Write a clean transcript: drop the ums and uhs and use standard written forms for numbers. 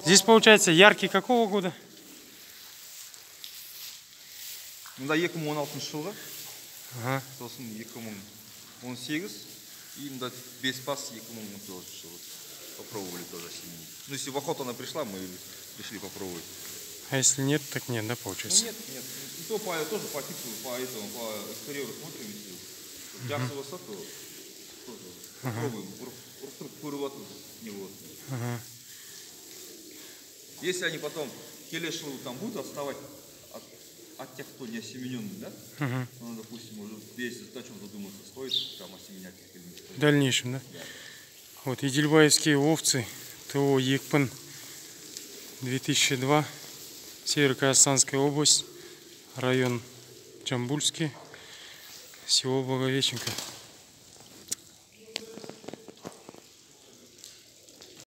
Здесь получается яркий какого года? Мында 2016 жылғы. Ага. Сосын 2018 и мында 5 бас 2019 жылы. Попробовали тоже семьи. Ну, если в охоту она пришла, мы пришли попробовать. А если нет, так нет, да, получается? Ну, нет. И то тоже по типу, по экстерьеру смотрим, если тягса высоко, тоже попробуем. Вдруг с него. Если они потом келешилу там будут отставать от тех, кто не осемененный, да? Ну, допустим, уже весь о чем задуматься стоит, там осеменять их или не стоит. В дальнейшем, да? Да. Вот, Идельбаевские овцы, ТО Екпен 2002, Северо-Казахстанская область, район Джамбульский, село Благовещенко.